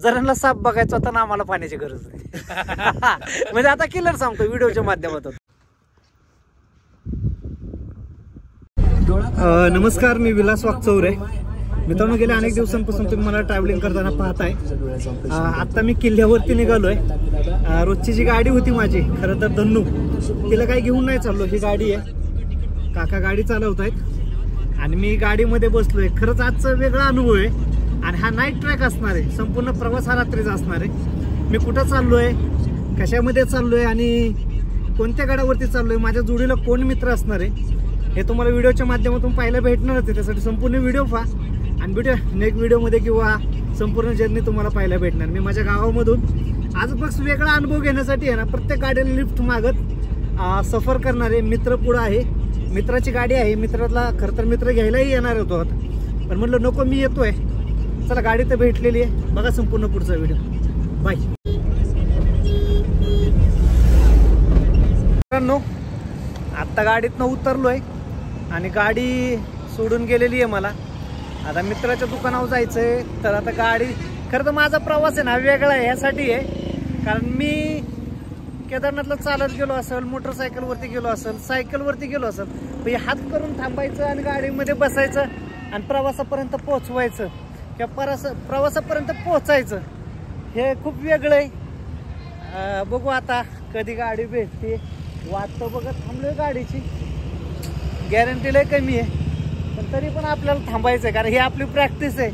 जरांना साप बघायचा होता ना आम्हाला पाण्याची गरज नाही. म्हणजे आता क्लिअर सांगतो व्हिडिओच्या माध्यमातून. नमस्कार, मी विलास वागचौरे. मित्रांनो, गेल्या अनेक दिवसांपासून तुम्ही मला ट्रॅव्हलिंग करताना पाहताय. आता मी किल्ल्यावरती निघालोय. रोजची जी गाडी होती माझी, खरं तर धन्नू, तिला काही घेऊन नाही चाललो. ही गाडी आहे, काका गाडी चालवत आहेत आणि मी गाडीमध्ये बसलोय. खरंच आजचा वेगळा अनुभव आहे आणि हा नाईट ट्रॅक असणार आहे. संपूर्ण प्रवास हा रात्रीचा असणार आहे. मी कुठं चाललोय, कशामध्ये चाललोय आणि कोणत्या गाड्यावरती चाललोय, माझ्या जोडीला कोण मित्र असणार आहे हे तुम्हाला व्हिडिओच्या माध्यमातून पाहायला भेटणारच आहे. त्यासाठी संपूर्ण व्हिडिओ पहा आणि नेक्स्ट व्हिडिओमध्ये किंवा संपूर्ण जर्नी तुम्हाला पाहायला भेटणार. मी माझ्या गावामधून आज बस वेगळा अनुभव घेण्यासाठी आहे ना, प्रत्येक गाडीला लिफ्ट मागत सफर करणारे मित्र पुढं आहे. मित्राची गाडी आहे. मित्राला खरं तर मित्र घ्यायलाही येणार होतो, पण म्हटलं नको, मी येतोय. चला, गाडी तर भेटलेली आहे. बघा संपूर्ण पुढचा व्हिडिओ. बाय. मित्रांनो, आत्ता गाडीतनं उतरलोय आणि गाडी सोडून गेलेली आहे मला. आता मित्राच्या दुकानावर जायचंय. तर आता गाडी, खरं तर माझा प्रवास आहे ना वेगळा आहे, यासाठी आहे कारण मी केदारनाथला चालत गेलो असेल, मोटरसायकलवरती गेलो असेल, सायकलवरती गेलो असेल, तर हे हात करून थांबायचं आणि गाडीमध्ये बसायचं आणि प्रवासापर्यंत पोहोचवायचं किंवा प्रवासापर्यंत पोहोचायचं, हे खूप वेगळं आहे. बघू आता कधी गाडी भेटते. वाट तर बघत थांबलोय गाडीची, गॅरंटी लय कमी आहे, पण तरी पण आपल्याला थांबायचं आहे कारण ही आपली प्रॅक्टिस आहे.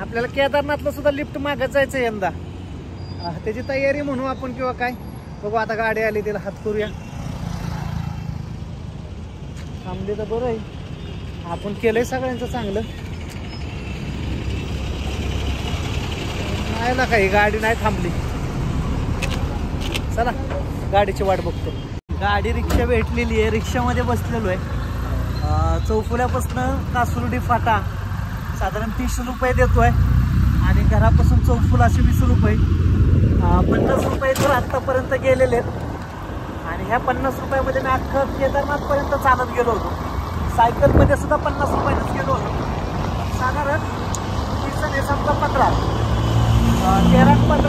आपल्याला केदारनाथला सुद्धा लिफ्ट मागत जायचं यंदा, त्याची तयारी म्हणू आपण किंवा काय. बघू आता गाडी आली, तिला हात करूया. थांबली तर बरं आहे, आपण केलंय सगळ्यांचं चांगलं. नाही ना, काही गाडी नाही थांबली. चला, गाडीची वाट बघतो. गाडी रिक्षा भेटलेली आहे, रिक्षामध्ये बसलेलो आहे. चौफुल्यापासून कासुर्डी फाटा साधारण 30 रुपये देतोय आणि घरापासून चौफुला असे 20 रुपये. 50 रुपये तर आत्तापर्यंत गेलेले आहेत आणि ह्या 50 रुपयामध्ये मी अख्खं केदारनाथपर्यंत चालत गेलो होतो. सायकलमध्ये सुद्धा 50 रुपयानेच गेलो होतो. साधारण 30 समजा 15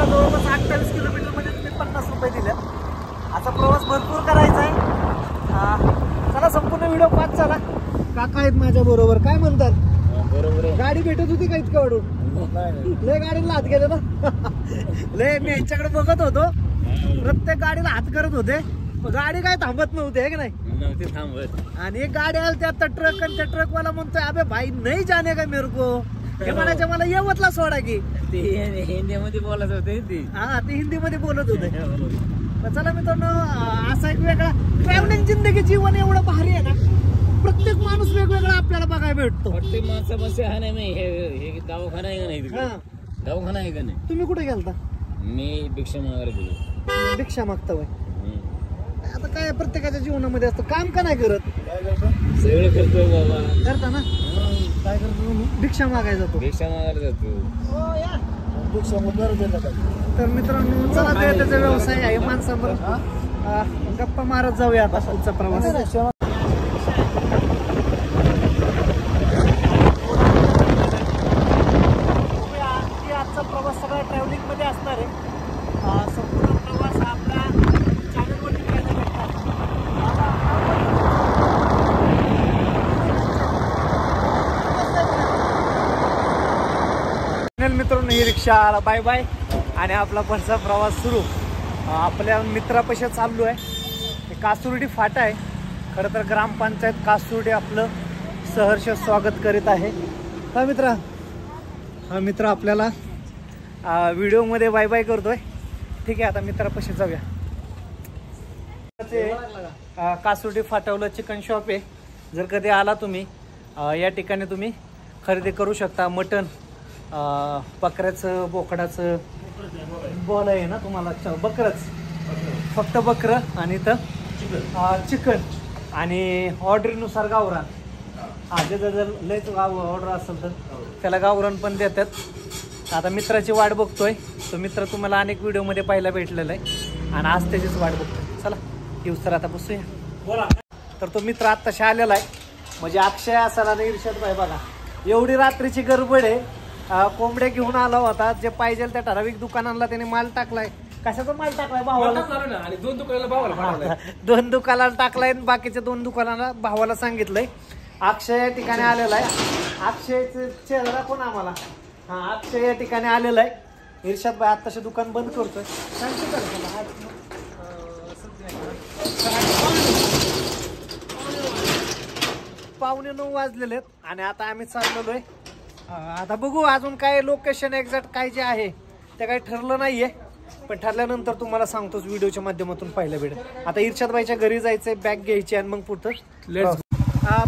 जवळपास 28 किलोमीटरमध्ये मी 50 रुपये दिले. असा प्रवास भरपूर करायचा आहे. चला, संपूर्ण व्हिडिओ पाच. चला, काका आहेत माझ्या बरोबर. काय म्हणतात? बरोबर. गाडी भेटत होती का इतकं वाढून? लय गाडीला हात गेले ना. लय मी यांच्याकडे बघत होतो, प्रत्येक गाडीला हात करत होते. गाडी काय थांबत नव्हती, आहे की नाही थांबत. आणि एक गाडी आली त्यात ट्रक, आणि त्या ट्रकवाला म्हणतोय, अबे भाई नाही जाने का मेरे को. हे म्हणायचे मला येवतला सोडा की. ते हिंदीमध्ये बोलत होते. हा, ते हिंदीमध्ये बोलत होते. चला मित्रांनो, असा एक वेगळा ट्रॅव्हलिंग जिंदगी, जीवन एवढं भारी आहे ना. प्रत्येक माणूस वेगवेगळा आपल्याला बघायला भेटतो. प्रत्येक माणसामध्ये हा नाही, हे दवाखाना आहे का नाही? दवाखाना आहे का नाही? तुम्ही कुठे गेलता? मी भिक्षा मागायला गेलो. भिक्षा मागता वय? आता काय प्रत्येकाच्या जीवनामध्ये असतं. काम का नाही करत? सगळं करतोय बाबा. करता ना? काय करतो? भिक्षा मागायला जातो. भिक्षा मागायला जातो. तर मित्रांनो, चला, त्याचा व्यवसाय आहे. माणसावर गप्पा मारत जाऊया आता पुढचा प्रवास. आजचा प्रवास सगळा ट्रॅव्हलिंग मध्ये असणार आहे. संपूर्ण प्रवास आपला चॅनलवरती पाहायला भेटणार. मित्रांनो, ही रिक्षा बाय बाय आणि आपला पुढचा प्रवास सुरू. आपल्या मित्रापाशी चाललो आहे. कासुर्डी फाटा आहे. खरं तर ग्रामपंचायत कासुर्डी आपलं सहर्ष स्वागत करीत आहे. हा मित्र आपल्याला व्हिडिओमध्ये बाय बाय करतोय. ठीक आहे, आता मित्रापाशी जाऊया. कासुर्डी फाटावलं चिकन शॉप आहे. जर कधी आला तुम्ही, या ठिकाणी तुम्ही खरेदी करू शकता. मटण, बकऱ्याचं, बोकडाचं बॉल आहे ना तुम्हाला. बकरच, फक्त बकरं आणि इथं चिकन आणि ऑर्डरीनुसार गावरान. जर लयच ऑर्डर असेल तर त्याला गावरान पण देतात. आता मित्राची वाट बघतोय. तो मित्र तुम्हाला अनेक व्हिडिओमध्ये पाहायला भेटलेला आहे आणि आज त्याचीच वाट बघतोय. चला येऊस तर आता बसूया. तर तो मित्र आत्ताशी आलेला आहे. म्हणजे अक्षय असाल आणि इर्षद भाई बघा, एवढी रात्रीची गडबड आहे कोंबड्या घेऊन आला होता. जे पाहिजे त्या ठराविक दुकानांना त्याने माल टाकलाय. कशाचा माल टाकलाय भावाला? आणि 2 दुकानाला भावाला 2 दुकानाला टाकलाय आणि बाकीच्या 2 दुकानाला भावाला सांगितलंय. अक्षय या ठिकाणी आलेला आहे. अक्षयचे चेहरा कोण आम्हाला? हा, अक्षय या ठिकाणी आलेला आहे. इर्षाद भाई आत्ताचे दुकान बंद करतोय. पावणे 9 वाजलेले आहेत आणि आता आम्ही चाललेलो आहे. आता बघू अजून काय लोकेशन एक्झॅक्ट काय जे आहे ते काही ठरलं नाहीये, पण ठरल्यानंतर तुम्हाला सांगतोच व्हिडिओच्या माध्यमातून पाहायला भेटेल. आता इर्षाद भाईच्या घरी जायचंय, बॅग घ्यायची आणि मग पुढचं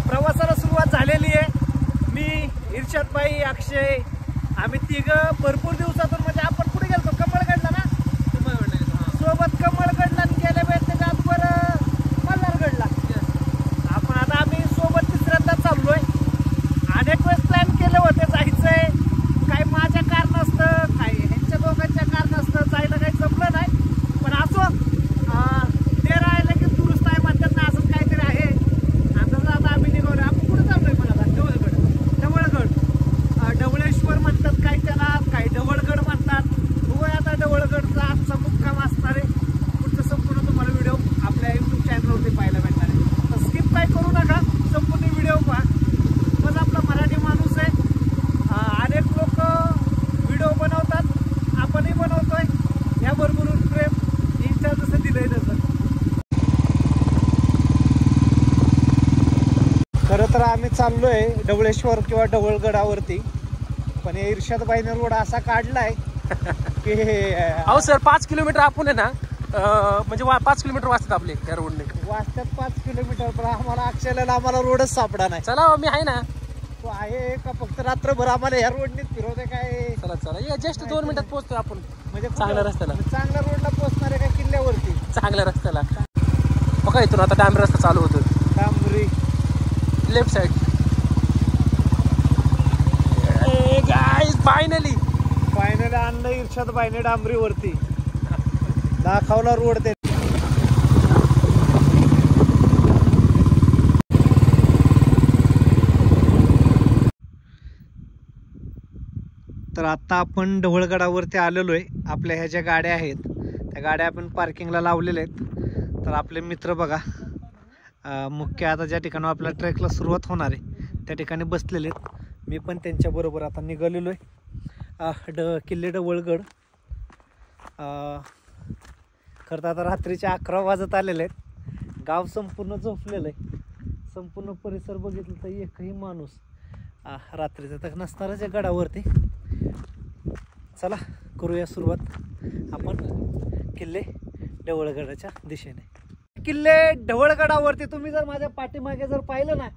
प्रवासाला सुरुवात झालेली आहे. मी, इर्षाद भाई, अक्षय आम्ही तिघं भरपूर दिवसातून, म्हणजे आपण कुठे गेलो? कमळगडला ना, सोबत कमळगडला गेल्या वेळेस ते गातवर मल्हारगडला. आपण आता आम्ही सोबत तिसऱ्यांदा चाललोय. अनेक वेळेस प्लॅन केले होते जायचंय, काय माझ्या कारणास्तव, काय ह्यांच्या दोघांच्या कारणास्तव जायला काही जमलं नाही. पण असो, ते राहिलं की दुरुस्त आहे म्हणतात ना, असंच काहीतरी आहे. आता आम्ही निघालो. आपण कुठे चाललोय? मला ढवळेश्वर म्हणतात काय त्याला, काय ढवळगड म्हणतात. होय, आता ढवळगडचा आजचा मुक्काम असणार आहे. पुढचं संपूर्ण तुम्हाला व्हिडिओ आपल्या युट्यूब चॅनलवरती पाहायला भेटणार आहे. तर स्किप काय करू नका, संपूर्ण व्हिडिओ पहा. बस आपला मराठी माणूस आहे. अनेक लोक व्हिडिओ बनवतात, आपणही बनवतोय. या भरपूर प्रेम इंस्टा जसं दिलंय तसं. खरं तर आम्ही चाललोय ढवळेश्वर किंवा ढवळगडावरती, पण इर्षाद भाईने रोड असा काढलाय की अहो सर 5 किलोमीटर आपण आहे ना, म्हणजे 5 किलोमीटर वाचतात आपले या रोडने. वाजतात 5 किलोमीटर, पण आम्हाला अक्षयला आम्हाला रोडच सापडा नाही. चला मी आहे ना. तो आहे का फक्त रात्रभर आम्हाला या रोडने फिरवते काय? चला चला, या जस्ट 2 मिनिटात पोहोचतो आपण. म्हणजे चांगल्या रस्त्याला, चांगल्या रोडला पोहोचणार आहे का किल्ल्यावरती? चांगल्या रस्त्याला. बघा इथून आता डांबरी रस्ता चालू होतो. डांबरी लेफ्ट साइड. गाइस फायनली आणलं इर्षाद भाईने डांबरीवरती. दाखवला रोड ते. तर आता आपण ढवळगडावरती आलेलो आहे. आपल्या ह्या ज्या गाड्या आहेत त्या गाड्या आपण पार्किंगला लावलेल्या आहेत. तर आपले मित्र बघा, मुख्य आता ज्या ठिकाणी आपल्या ट्रेकला सुरुवात होणार आहे त्या ठिकाणी बसलेले आहेत. मी पण त्यांच्याबरोबर आता निघालेलो आहे. किल्ले ढवळगड. खरं तर आता रात्रीचे 11 वाजत आलेले आहेत. गाव संपूर्ण झोपलेलं आहे. संपूर्ण परिसर बघितलं तर एकही माणूस रात्रीचा तर नसणारच या गडावरती. चला करूया सुरुवात आपण किल्ले ढवळगडाच्या दिशेने. किल्ले ढवळगडावरती तुम्ही जर माझ्या पाठीमागे जर पाहिलं ना,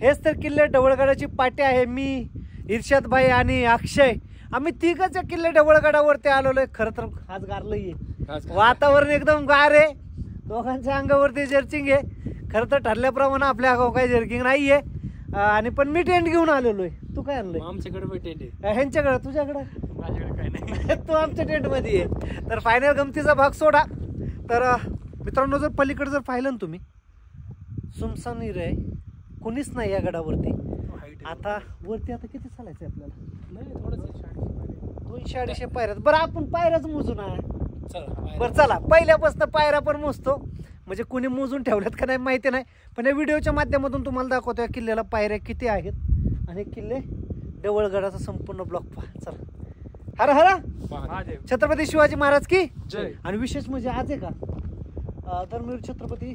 हेच तर किल्ले ढवळगडाची पाटी आहे. मी, इर्षाद भाई आणि अक्षय आम्ही तिघच किल्ले ढवळगडावरती आलेलो आहे. खरं तर आज गारलंय, वातावरण एकदम गार आहे. दोघांच्या अंगावरती जर्किंग आहे. खरं तर ठरल्याप्रमाणे आपल्या अंगावर काही जर्किंग नाहीये. आणि पण मी टेंट घेऊन आलेलो आहे. तू काय आणलंय? आमच्याकडे टेंट आहे. ह्यांच्याकडे, तुझ्याकडे? माझ्याकडे काय नाही. तू आमच्या टेंट मध्ये आहे. तर फायनल गमतीचा भाग सोडा. तर मित्रांनो, जर पलीकडे जर पाहिलं ना तुम्ही, सुमसान आहे, कुणीच नाही या गडावरती. आता वरती आता किती चालायचं आपल्याला? 200-250 पायऱ्या. बरं आपण पायऱ्याच मोजू ना. बरं चला, पहिल्यापासून पायऱ्या पण मोजतो. म्हणजे कुणी मोजून ठेवल्यात का नाही माहिती नाही, पण या व्हिडिओच्या माध्यमातून तुम्हाला दाखवतो या किल्ल्याला पायऱ्या किती आहेत आणि किल्ले ढवळगडाचा संपूर्ण ब्लॉक पहा. चला. हर हर छत्रपती शिवाजी महाराज की जय. आणि विशेष म्हणजे आज आहे का, धर्मवीर छत्रपती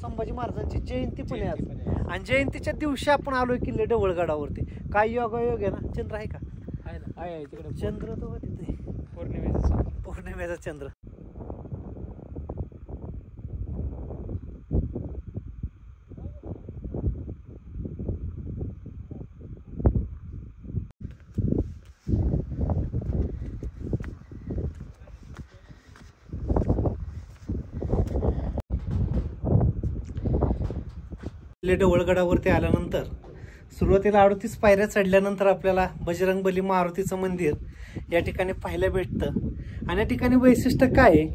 संभाजी महाराजांची जयंती पण आहे आज. आणि जयंतीच्या दिवशी आपण आलोय किल्ले ढवळगडावरती. काय योगायोग आहे ना. चंद्र आहे का? आहे तिकडे चंद्र. तो तिथे पौर्णिमेचा चंद्र. ढवळगडावरती आल्यानंतर सुरुवातीला 38 पायऱ्या चढल्यानंतर आपल्याला बजरंगबली मारुतीचं मंदिर या ठिकाणी पाहायला भेटतं. आणि या ठिकाणी वैशिष्ट्य काय आहे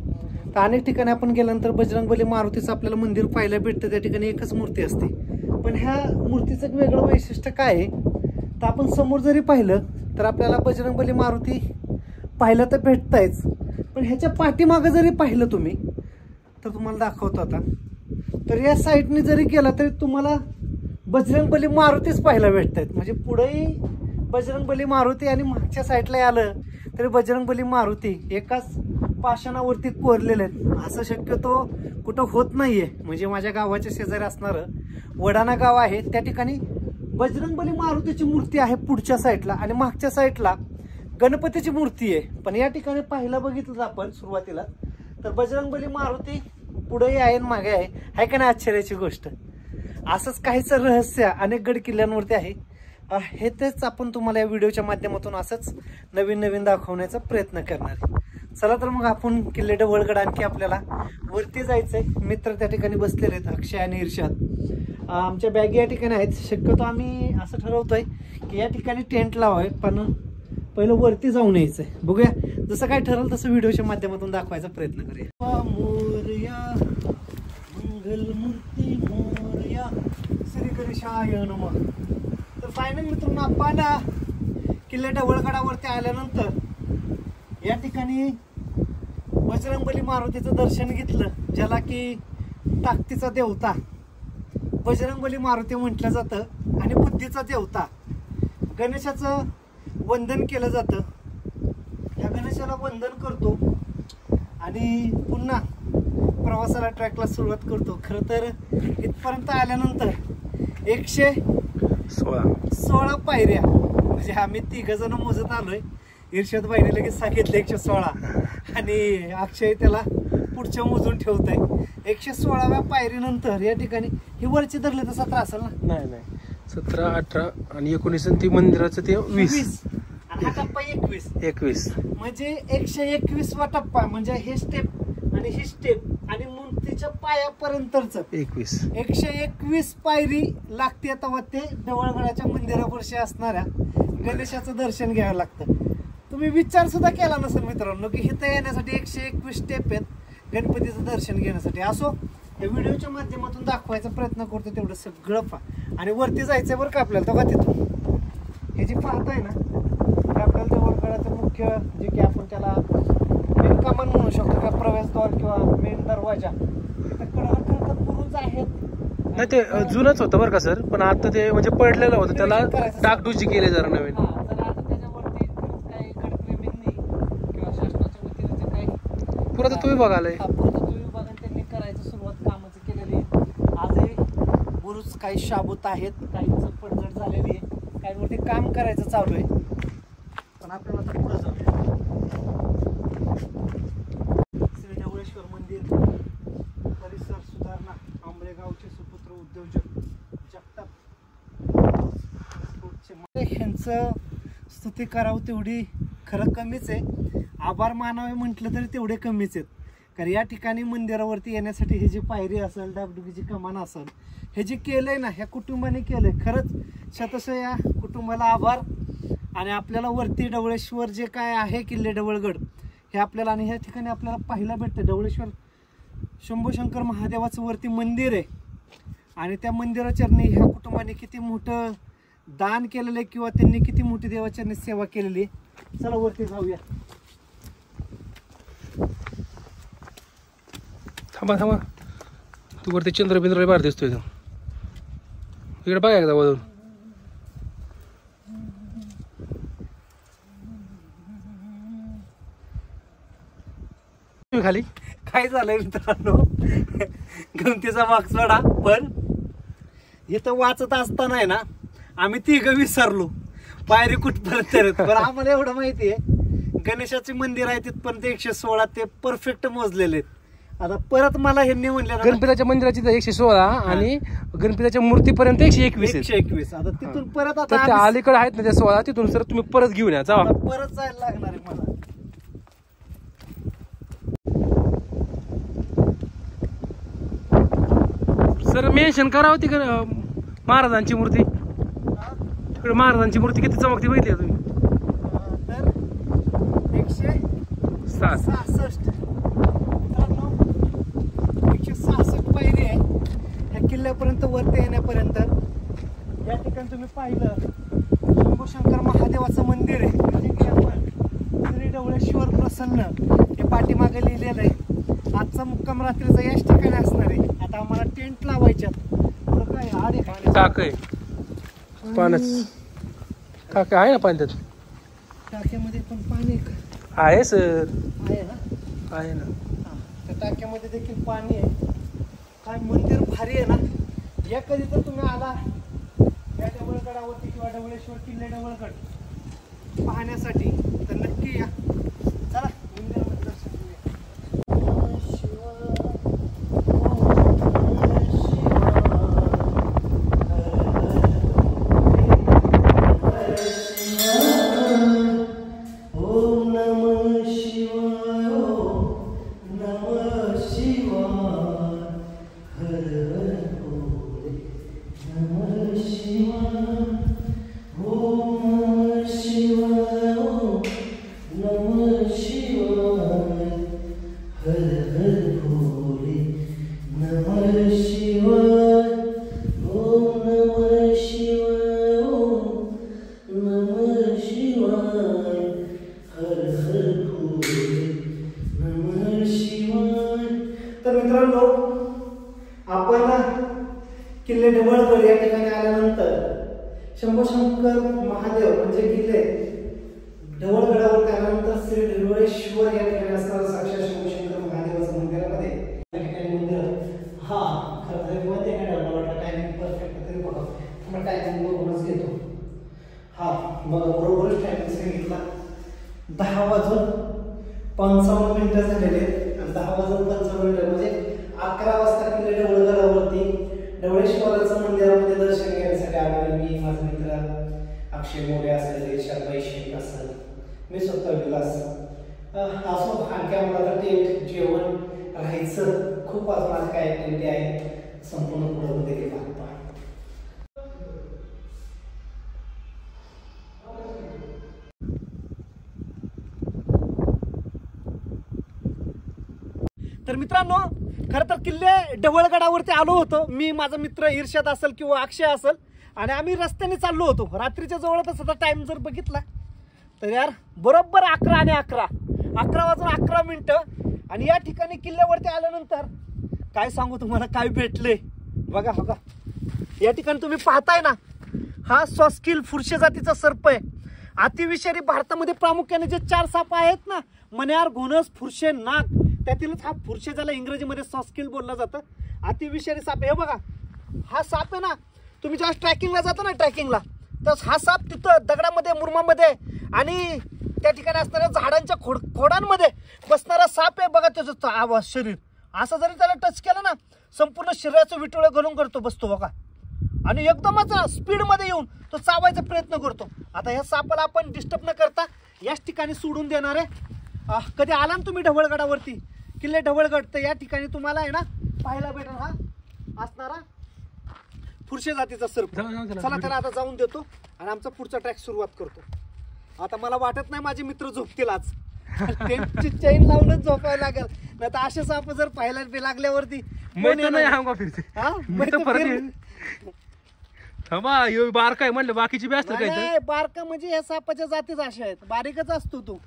तर अनेक ठिकाणी आपण गेल्यानंतर बजरंगबली मारुतीचं आपल्याला मंदिर पाहायला भेटतं. त्या ठिकाणी एकच मूर्ती असते, पण ह्या मूर्तीचं वेगळं वैशिष्ट्य काय आहे तर आपण समोर जरी पाहिलं तर आपल्याला बजरंगबली मारुती पाहिलं तर भेटतायच, पण ह्याच्या पाठीमागं जरी पाहिलं तुम्ही तर तुम्हाला दाखवतो आता, तर या साईडने जरी गेला तरी तुम्हाला बजरंगबली मारुतीच पाहायला भेटतायत. म्हणजे पुढेही बजरंगबली मारुती आणि मागच्या साईडला आलं तरी बजरंगबली मारुती एकाच पाषाणावरती कोरलेले आहेत. असं शक्यतो कुठं होत नाहीये. म्हणजे माझ्या गावाच्या शेजारी असणारं वडाणा गाव आहे, त्या ठिकाणी बजरंगबली मारुतीची मूर्ती आहे पुढच्या साईडला आणि मागच्या साईडला गणपतीची मूर्ती आहे. पण या ठिकाणी पाहायला बघितलं आपण सुरुवातीला तर बजरंगबली मारुती पुढेही आहे आणि मागे आहे का नाही आश्चर्याची गोष्ट. असंच काहीच रहस्य अनेक गड किल्ल्यांवरती आहे. हे तेच आपण तुम्हाला या व्हिडिओच्या माध्यमातून असंच नवीन नवीन दाखवण्याचा प्रयत्न करणार आहे. चला तर मग आपण किल्ले ढवळगड आणखी आपल्याला वरती जायचंय. मित्र त्या ठिकाणी बसलेले आहेत, अक्षय आणि इर्षाद. आमच्या बॅगी या ठिकाणी आहेत. शक्यतो आम्ही असं ठरवतोय की या ठिकाणी टेंट लावाय, पण पहिलं वरती जाऊन यायचंय. बघूया जसं काय ठरलं तसं व्हिडिओच्या माध्यमातून दाखवायचा प्रयत्न करूया. मोरया मंगलमूर्ती मोरया श्री गणेशाय नमः. तर फायनल मित्रांनो आपण किल्ले ढवळगडावरती आल्यानंतर या ठिकाणी बजरंगबली मारुतीचं दर्शन घेतलं, ज्याला की ताकदीचा देवता बजरंगबली मारुती म्हटलं जातं आणि बुद्धीचा देवता. गणेशाचं वंदन केलं जातं. या गणेशाला वंदन करतो आणि पुन्हा प्रवासाला ट्रॅकला सुरुवात करतो. खरं तर इथपर्यंत आल्यानंतर 116 पायऱ्या, म्हणजे आम्ही 3 जण मोजत आलोय. इर्षाद बाईने लगेच सांगितलं 116 आणि अक्षय त्याला पुढच्या मोजून ठेवतंय. 116व्या पायरीनंतर या ठिकाणी ही वरची धरले तर 17 असेल ना? नाही 17, 18 आणि 19 ती मंदिराचं ते 20 आणि हा टप्पा 21 म्हणजे 121वा टप्पा. म्हणजे हे स्टेप आणि ही स्टेप आणि मूर्तीच्या पायापर्यंतच 121 पायरी लागते. तेव्हा ते ढवळगडाच्या मंदिरापाशी असणाऱ्या गणेशाचं दर्शन घ्यावं लागतं. तुम्ही विचार सुद्धा केला नसेल मित्रांनो की इथं येण्यासाठी 121 स्टेप आहेत गणपतीचं दर्शन घेण्यासाठी. असो, या व्हिडिओच्या माध्यमातून दाखवायचा प्रयत्न करतो तेवढं सगळं आणि वरती जायचंय बरं का आपल्याला. तो का तिथून हे जे पाहताय ना ते आपल्याला ढवळगडाचं मुख्य जे की आपण त्याला मेन कमान म्हणू शकतो का, प्रवेशद्वार किंवा मेन दरवाजा. तिथं कडाला खरं तर बुरुज आहेत. नाही ते जुनच होतं बरं का सर, पण आता ते म्हणजे पडलेलं होतं, त्याला डागडुजी केले जरा नवीन. पुरातत्व विभागालय त्यांनी करायचं सुरुवात कामाचं केलेली आहे. आजही बुरुज काही शाबूत आहेत, काहींचं पडझड झालेली आहे, काहींवरती काम करायचं चालू आहे. पण आपल्याला आता पुढे जाऊया. श्री ढवळेश्वर मंदिर परिसर सुधारणा आंबळेगावचे सुपुत्र उद्योजक जगताप ह्यांचं स्तुती करावं तेवढी खरं कमीच आहे. आभार मानावे म्हटलं तरी तेवढे कमीच आहेत. कारण या ठिकाणी मंदिरावरती येण्यासाठी हे जी पायरी असेल, डागडुगीची कमान असेल, हे जे केलंय ना ह्या कुटुंबाने केलंय. खरंच शतशः या कुटुंबाला आभार. आणि आपल्याला वरती ढवळेश्वर जे काय आहे किल्ले ढवळगड हे आपल्याला आणि ह्या ठिकाणी आपल्याला पाहायला भेटतं. ढवळेश्वर शंभूशंकर महादेवाचं वरती मंदिर आहे आणि त्या मंदिराचरणी ह्या कुटुंबाने किती मोठं दान केलेलं आहे किंवा त्यांनी किती मोठी देवाचरणी सेवा केलेली आहे. चला वरती जाऊया. थांबा तू वरती चंद्रबिंद्र बाहेर दिसतोय. इकडे बघा एकदा वरून. खाली काय झालंय मित्रांनो, गमतीचा माग सोडा. पण इथं वाचत असताना आहे ना आम्ही 3 विसरलो पायरी कुठपर्यंत. पण आम्हाला एवढं माहिती आहे गणेशाचे मंदिर आहे तिथपर्यंत 116 ते परफेक्ट मोजलेले आहेत. आता परत मला ह्यांनी म्हणले गणपतीच्या मंदिराची 116 आणि गणपतीच्या मूर्तीपर्यंत 121. आता तिथून परत आता अलीकडे आहेत ना त्या 16, तिथून सर तुम्ही परत घेऊन या. परत जायला लागणार आहे मला. सर मेन्शन करावं ती महाराजांची मूर्ती. तिकडे महाराजांची मूर्ती किती चमकती बघितली तुम्ही. तर 166 166 पायरी आहे या किल्ल्यापर्यंत वरती येण्यापर्यंत. या ठिकाणी तुम्ही पाहिलं शंभू शंकर महादेवाचं मंदिर आहे, म्हणजे की आपण श्री ढवळेश्वर प्रसन्न हे पाठीमागे लिहिलेलं आहे. आजचा मुक्काम रात्रीचा याच ठिकाणी असणार आहे. आता आम्हाला टेंट लावायच्यात. पुढं काय आडे टाक आहे पाण्यात, टाक आहे ना पाण्यात, टाक्यामध्ये पण पाणी आहे सर, आहे ना. आहे ना. हा, त्या टाक्यामध्ये देखील पाणी आहे. काय मंदिर भारी आहे ना. या कधी तर तुम्ही आला या ढवळगडावरती किंवा ढवळेश्वर किल्ले ढवळगड पाहण्यासाठी तर नक्की या. चला मंदिरामध्ये दर्शन घेऊया. तर मित्रांनो, आपण किल्ले ढवळगड या ठिकाणी आल्यानंतर शंभू शंकर महादेव म्हणजे किल्ले ढवळगडावर आल्यानंतर श्री ढवळेश्वर या ठिकाणी असणारं साक्षात शंभू शंकर महादेवाचं मंदिरामध्ये या ठिकाणी मंदिर. हा खरं तर मध्ये काय मला वाटलं टायमिंग परफेक्ट तरी बघा, मग टायमिंग बघूनच घेतो. हा बघा बरोबरच टायमिंग सांगितला. 10:55 झालेले आहेत आणि 10:55 म्हणजे 11 वाजता किल्ले ढवळगडावरती ढवळेश्वराचं मंदिरामध्ये दर्शन घेण्यासाठी आलेलो. मी, माझा मित्र अक्षय मोरे असेल, इर्षादभाई शेख असेल, मी स्वतः विलास असो. आणखी आम्हाला टेंट, जेवण, राहायचं खूप अजून काय ऍक्टिव्हिटी आहे संपूर्ण पुढे देखील भाग पहा. तर मित्रांनो, खरं तर किल्ले ढवळगडावरती आलो होतो मी, माझा मित्र इर्षाद असेल किंवा अक्षय असेल, आणि आम्ही रस्त्याने चाललो होतो. रात्रीच्या जवळपास आता टाइम जर बघितला तर यार बरोबर 11 आणि 11 वाजून 11 मिनिटं. आणि या ठिकाणी किल्ल्यावरती आल्यानंतर काय सांगू तुम्हाला काय भेटले. बघा बघा या ठिकाणी तुम्ही पाहताय ना, हा सॉस्किल फुरशे जातीचा सर्प आहे. अतिविषारी भारतामध्ये प्रामुख्याने जे 4 साप आहेत ना, मण्यार, घोणस, फुरशे, नाग, त्यातीलच हा फुरशे ज्याला इंग्रजीमध्ये सॉस्किल बोलला जातं, अतिविषारी साप. हे बघा हा साप आहे ना, तुम्ही जेव्हा ट्रॅकिंगला जाता ना, ट्रॅकिंगला, तर हा साप तिथं दगडामध्ये, मुरमामध्ये आणि त्या ठिकाणी असणाऱ्या झाडांच्या खोडांमध्ये बसणारा साप आहे. बघा त्याचं आवाज, शरीर असं जरी त्याला टच केलं ना, संपूर्ण शरीराचं विटोळे घालून करतो, बसतो बघा, आणि एकदमच स्पीडमध्ये येऊन तो चावायचा प्रयत्न करतो. आता ह्या सापाला आपण डिस्टर्ब न करता याच ठिकाणी सोडून देणार आहे. कधी आला ना तुम्ही ढवळगडावरती, किल्ले ढवळगड, तर या ठिकाणी तुम्हाला आहे ना पाहायला भेटेल हा असणारा फुरशे जातीचा सर्प. चला त्याला आता जाऊन देतो आणि आमचा पुढचा ट्रॅक सुरुवात करतो. आता मला वाटत नाही माझे मित्र झोपतील आज, टेंटची चैन लावूनच झोपायला लागेल, नाही तर असे साप जर पाहायला लागल्यावरती बारकाय म्हणलं, बाकीची बी असतं काय? बारका म्हणजे या सापाच्या जातीच अशा आहेत, बारीकच असतो तो.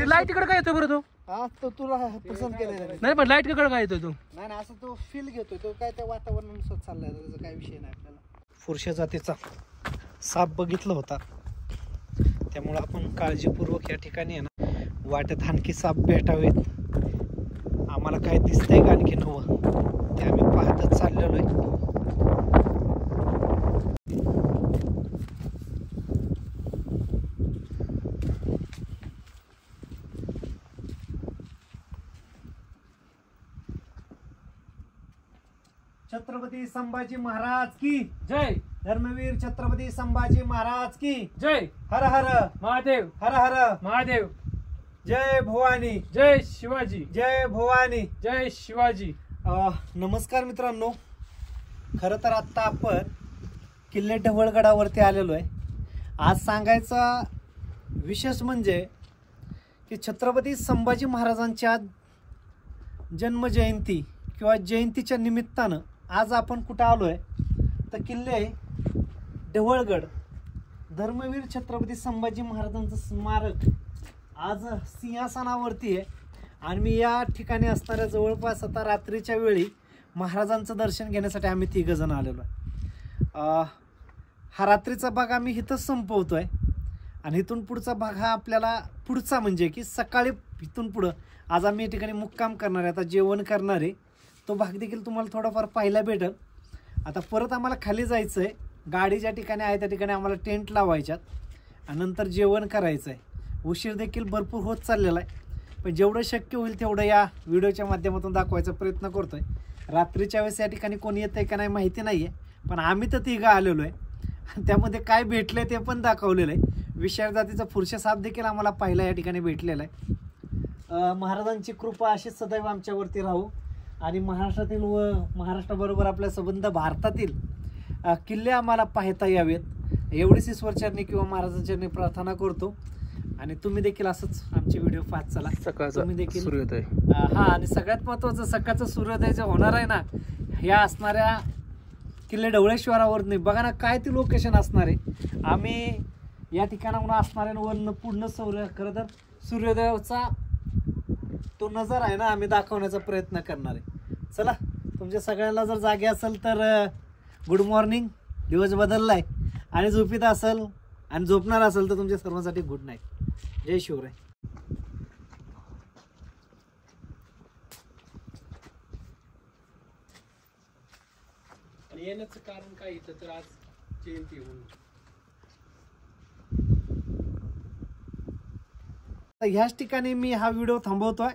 लाईट इकडे काय येतो बरं तो? हा तो तुला पसंत केलेला नाही, पण लाईट इकडे काय येतो तो? नाही असं तो फील घेतोय, तो काय त्या वातावरणानुसार चाललाय, त्याचा काय विषय नाही. आपल्याला फुरशे जातीचा साप बघितला होता, त्यामुळे आपण काळजीपूर्वक या ठिकाणी आहे ना, वाटेत आणखी साप भेटावेत, आम्हाला काय दिसतंय का आणखी नवं, ते आम्ही पाहतच चाललेलो आहे. छत्रपती संभाजी महाराज की जय. धर्मवीर छत्रपती संभाजी महाराज की जय. हर हर महादेव, हर हर महादेव. जय भवानी, जय शिवाजी, जय भवानी, जय शिवाजी. नमस्कार मित्रांनो, खरं तर आत्ता आपण किल्ले ढवळगडावरती आलेलो आहे. आज सांगायचा विशेष म्हणजे की छत्रपती संभाजी महाराजांच्या जन्मजयंती किंवा जयंतीच्या निमित्तानं आज आपण कुठं आलो आहे तर किल्ले ढवळगड धर्मवीर छत्रपती संभाजी महाराजांचं स्मारक आज सिंहासनावरती आहे आणि मी या ठिकाणी असणाऱ्या जवळपास आता रात्रीच्या वेळी महाराजांचं दर्शन घेण्यासाठी आम्ही 3 जण आलेलो आहे. हा रात्रीचा भाग आम्ही इथंच संपवतोय आणि इथून पुढचा भाग हा आपल्याला पुढचा म्हणजे की सकाळी इथून पुढं आज आम्ही या ठिकाणी मुक्काम करणार आहे, आता जेवण करणार आहे, तो भाग देखील तुम्हाला थोडाफार पाहायला भेटेल. आता परत आम्हाला खाली जायचं आहे, गाडी ज्या ठिकाणी आहे त्या ठिकाणी आम्हाला टेंट लावायच्यात आणि नंतर जेवण करायचं आहे. उशीर देखील भरपूर होत चाललेला आहे, पण जेवढं शक्य होईल तेवढं या व्हिडिओच्या माध्यमातून दाखवायचा प्रयत्न करतो आहे. रात्रीच्या वेळेस या ठिकाणी कोणी येतं आहे का नाही माहिती नाही आहे, पण आम्ही तर 3 आलेलो आहे आणि त्यामध्ये काय भेटले ते पण दाखवलेलं आहे. विशाळ जातीचा पुरुष साप देखील आम्हाला पाहायला या ठिकाणी भेटलेला आहे. महाराजांची कृपा अशीच सदैव आमच्यावरती राहू आणि महाराष्ट्रातील व महाराष्ट्राबरोबर आपल्या संबंध भारतातील किल्ले आम्हाला पाहता यावेत एवढीच ईश्वरचरणी किंवा महाराजांचरणी प्रार्थना करतो. आणि तुम्ही देखील असंच आमचे व्हिडिओ पाहत चला. सकाळचा तुम्ही देखील सूर्योदय हा आणि सगळ्यात महत्त्वाचं सकाळचं सूर्योदय जे होणार आहे ना ह्या असणाऱ्या किल्ले ढवळेश्वरावर नाही बघा ना काय ती लोकेशन असणार आहे. आम्ही या ठिकाणाहून असणाऱ्यांवर पूर्ण खरं तर सूर्योदयाचा तो नजारा आहे ना आम्ही दाखवण्याचा प्रयत्न करणार आहे. चला तुमच्या सगळ्यांना जर जागे असेल तर गुड मॉर्निंग, दिवस बदललाय आणि झोपीत असेल आणि झोपणार असेल तर तुमच्या सर्वांसाठी गुड नाईट. जय शिवराय. आणि येण्याचं कारण काय इथं तर आज जयंती म्हणून ह्याच ठिकाणी मी हा व्हिडिओ थांबवतोय.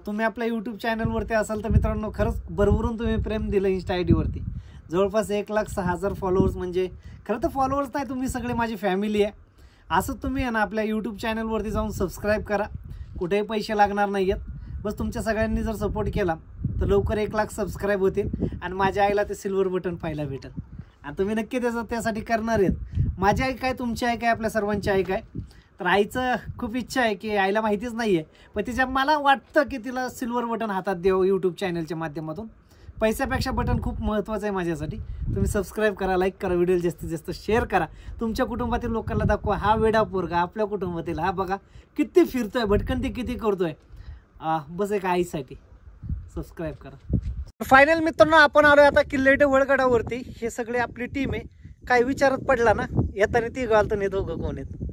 तुम्ही आपल्या यूट्यूब चॅनलवरती असाल तर मित्रांनो खरंच भरभरून तुम्ही प्रेम दिलं. इंस्टा आय डीवरती जवळपास 1,06,000 फॉलोअर्स, म्हणजे खरं तर फॉलोअर्स नाही, तुम्ही सगळे माझी फॅमिली आहे. असंच तुम्ही आहे ना आपल्या यूट्यूब चॅनलवरती जाऊन सबस्क्राईब करा, कुठेही पैसे लागणार नाही आहेत. बस तुमच्या सगळ्यांनी जर सपोर्ट केला तर लवकर 1,00,000 सबस्क्राईब होतील आणि माझ्या आईला ते सिल्वर बटन पाहायला भेटेल आणि तुम्ही नक्की त्यासाठी करणार आहेत. माझी आई काय, तुमची आई काय, आपल्या सर्वांची आई काय. तर आईचं खूप इच्छा आहे की आईला माहितीच नाही आहे, पण तिच्या मला वाटतं की तिला सिल्वर बटन हातात द्यावं यूट्यूब चॅनलच्या माध्यमातून. पैशापेक्षा बटन खूप महत्त्वाचं आहे माझ्यासाठी. तुम्ही सबस्क्राईब करा, लाईक करा, व्हिडिओ जास्तीत जास्त शेअर करा, तुमच्या कुटुंबातील लोकांना दाखवा हा वेडा पोरगा आपल्या कुटुंबातील, हा बघा किती फिरतोय, भटकंती किती करतोय. बस एक आईसाठी सबस्क्राईब करा. फायनल मित्रांनो आपण आलो आता किल्ले ढवळगडावरती. हे सगळे आपली टीम आहे. काय विचारत पडला ना येताना 3 घालतो नाही 2 कोण आहेत.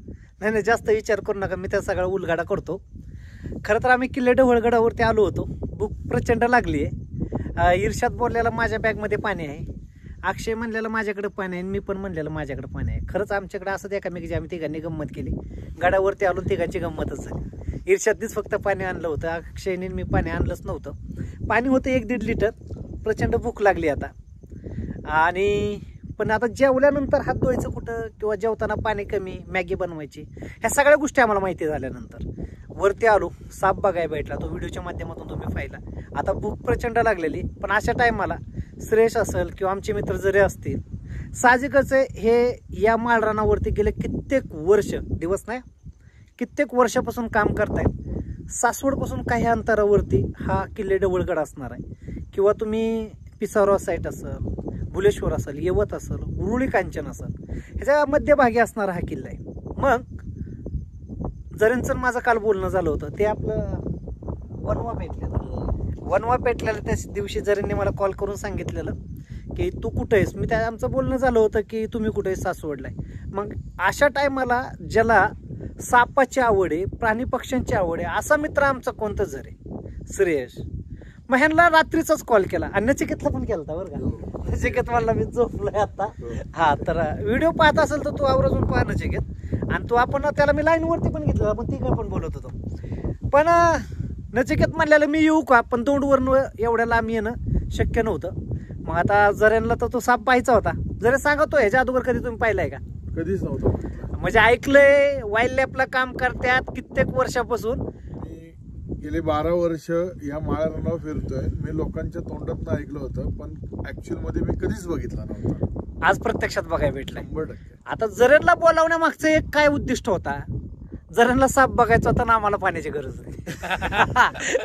नाही जास्त विचार करू नका, मी त्या सगळा उलगाडा करतो. खरं तर आम्ही किल्ले ढवळगडावरती आलो होतो. भूक प्रचंड लागली आहे. इर्षाद बोललेला माझ्या बॅगमध्ये पाणी आहे, अक्षय म्हणलेलं माझ्याकडे पाणी आहे, मी पण म्हणलेलं माझ्याकडे पाणी आहे. खरंच आमच्याकडे असं एकामेकीची आम्ही 3घांनी गंमत केली. गडावरती आलो 3घांची गंमतच झाली. इर्षादनीच फक्त पाणी आणलं होतं, अक्षयने मी पाणी आणलंच नव्हतं. पाणी होतं 1-1.5 लिटर. प्रचंड भूक लागली आता. आणि पण आता जेवल्यानंतर हात धुवायचं कुठं किंवा जेवताना पाणी कमी, मॅगी बनवायची, ह्या सगळ्या गोष्टी आम्हाला माहिती झाल्यानंतर वरती आलो. साप बघायला भेटला, तो व्हिडिओच्या माध्यमातून तुम्ही पाहिला. आता भूक प्रचंड लागलेली, पण अशा टायमाला श्रेयश असेल किंवा आमचे मित्र जरी असतील, साहजिकच आहे हे या माळरानावरती गेले कित्येक वर्ष, दिवस नाही कित्येक वर्षापासून काम करतायत. सासवडपासून काही अंतरावरती हा किल्ले ढवळगड असणार आहे. किंवा तुम्ही पिसावरा साईट असेल, भुलेश्वर असेल, येवत असेल, उरुळी कांचन असेल, ह्याच्या मध्यभागी असणारा हा किल्ला आहे. मग जरींचं माझं काल बोलणं झालं होतं ते आपलं वनवा पेटलेलं त्या दिवशी जरींनी मला कॉल करून सांगितलेलं की तू कुठे आहेस. मी त्या आमचं बोलणं झालं होतं की तुम्ही कुठे आहेस, सासवडला आहे. मग अशा टायमाला ज्याला सापाची आवड आहे, प्राणी पक्ष्यांची आवड आहे, असा मित्र आमचा कोणता जरी श्रेयश, मग ह्यांना रात्रीचाच कॉल केला आणि नचिकेतला पण केला होता बरं का. नचिकेत म्हणला मी झोपलोय आता. हा तर व्हिडिओ पाहत असेल तर तू आवर्जून पाहा नचिकेत. आणि तो आपण त्याला मी लाईनवरती पण घेतला, आपण तिकडे पण बोलत होतो. पण नचिकेत म्हणलेलं मी येऊ का, पण तोंडवरनं एवढ्या लांब येणं शक्य नव्हतं. मग आता जऱ्यांना तर तो साप पाहायचा होता. जरा सांगतो ह्याच्या अगोदर कधी तुम्ही पाहिलाय का? कधीच नव्हतं. म्हणजे ऐकलंय वाईल्ड लाईफला काम करतात कित्येक वर्षापासून. गेले 12 वर्ष या माळरानावर फिरतोय. मी लोकांच्या तोंडातनं ऐकलं होतं, पण ऍक्च्युअल मध्ये मी कधीच बघितला नव्हता. आज प्रत्यक्षात बघायला भेटलाय. 100%. आता जऱ्यांना बोलावण्यामागचं एक काय उद्दिष्ट होता, जऱ्यांना साप बघायचा होता ना आम्हाला पाण्याची गरज नाही.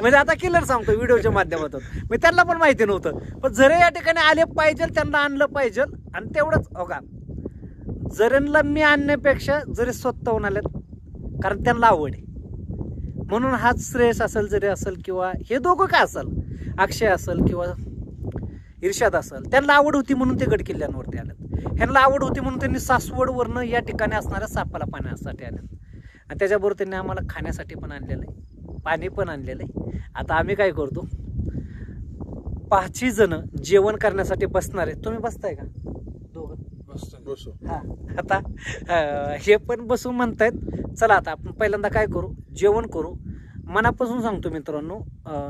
म्हणजे आता किलर सांगतो व्हिडिओच्या माध्यमातून, मी त्यांना पण माहिती नव्हतं, पण जरे या ठिकाणी आले पाहिजे, त्यांना आणलं पाहिजे. आणि तेवढंच हो का जरींला मी आणण्यापेक्षा जरी स्वतःहून आल्यात, कारण त्यांना आवड आहे. म्हणून हाच श्रेयस असेल जरी असेल किंवा हे दोघं काय असेल, अक्षय असेल किंवा इर्शाद असेल, त्यांना आवड होती म्हणून ते गड किल्ल्यांवरती आलेत. ह्यांना आवड होती म्हणून त्यांनी सासवडवरनं या ठिकाणी असणाऱ्या सापाला पाण्यासाठी आलेत. आणि त्याच्याबरोबर त्यांनी आम्हाला खाण्यासाठी पण आणलेलं आहे, पाणी पण आणलेलं आहे. आता आम्ही काय करतो, 5 जण जेवण करण्यासाठी बसणार आहे. तुम्ही बसताय का दोघं? बसू. हा, आता हे पण बसू म्हणतायत. चला आता आपण पहिल्यांदा काय करू, जेवण करू. मनापासून सांगतो मित्रांनो,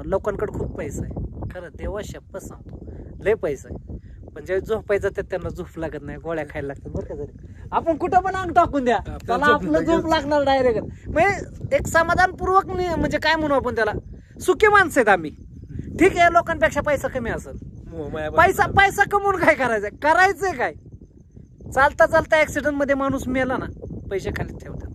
लोकांकडे खूप पैसा आहे, खरं देवा शपथ सांगतो, लय पैसा आहे. पण ज्यावेळी झोपायचं तर त्यांना झोप लागत नाही, गोळ्या खायला लागतात बरं का. जरी आपण कुठं पण अंग टाकून द्या, त्याला आपलं झोप लागणार डायरेक्ट. म्हणजे एक समाधानपूर्वक म्हणजे काय म्हणू आपण त्याला, सुखी माणसं आहेत आम्ही. ठीक आहे, लोकांपेक्षा पैसा कमी असेल, पैसा कमवून काय करायचंय, करायचंय काय. चालता चालता ऍक्सिडेंट मध्ये माणूस मेला ना, पैसे खालीच ठेवतात,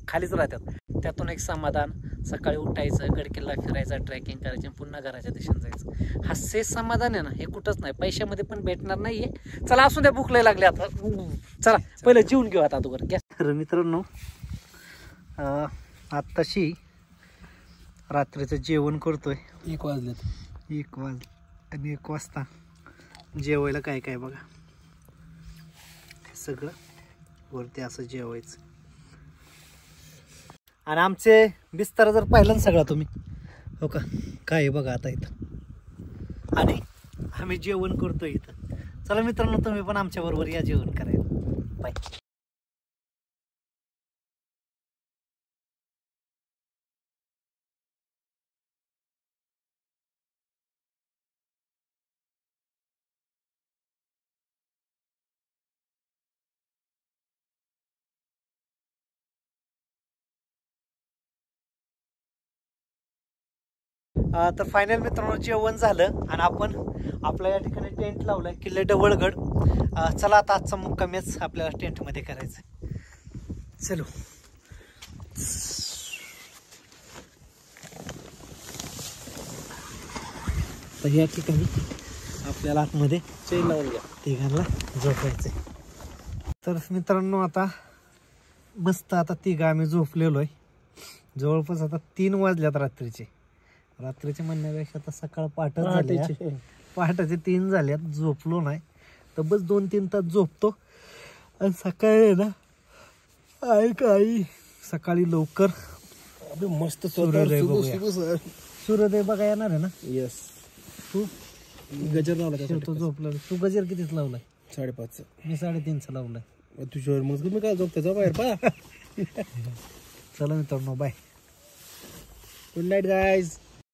खालीच राहतात. त्यातून एक समाधान, सकाळी उठायचं, गडकिल्ला फिरायचा, ट्रेकिंग करायची, पुन्हा घराच्या दिशेने जायचं. हा से समाधान आहे ना, हे कुठंच नाही, पैशामध्ये पण भेटणार नाहीये. चला असू द्या, भूक लय लागली आता, चला पहिलं जेवून घेऊ आता अगोदर. तर मित्रांनो, आत्ताशी रात्रीचं जेवण करतोय. 1 वाजलेत. 1 आणि 1 वाजता जेवायला काय काय बघा, सगळं वरती असं जेवायचं. आणि आमचे बिस्तर जर पाहिलं ना सगळा तुम्ही, हो का, काय आहे बघा आता इथं. आणि आम्ही जेवण करतोय इथं. चला मित्रांनो, तुम्ही पण आमच्या बरोबर या जेवण करायला. बाय. तर फायनल मित्रांनो जेवण झालं आणि आपण आपल्या या ठिकाणी टेंट लावलाय, किल्ले ढवळगड. चला आता आजचा मुक्कामच आपल्याला टेंटमध्ये करायचं. चलो. तर या ठिकाणी आपल्याला आतमध्ये चैन लावून घ्या, तिघांना झोपायचंय. तर मित्रांनो आता मस्त आता तिघं आम्ही झोपलेलो आहे. जवळपास आता 3 वाजल्यात रात्रीचे म्हणण्यापेक्षा आता सकाळ पहाटेचे 3 झाल्यात. झोपलो नाही तर बस 2-3 तास झोपतो आणि सकाळी ना आई सकाळी लवकर मस्त सूर्योदय बघूया. सूर्योदय बघा येणार आहे ना. येस. तू गजर लावला तो झोपला. तू गजर कितीच लावलाय? 5:30. मी 3:30 लावलाय. तुझ्यावर मग मी काय झोपते, जा बाहेर पा. चला मित्रांनो, बाय. Good night guys.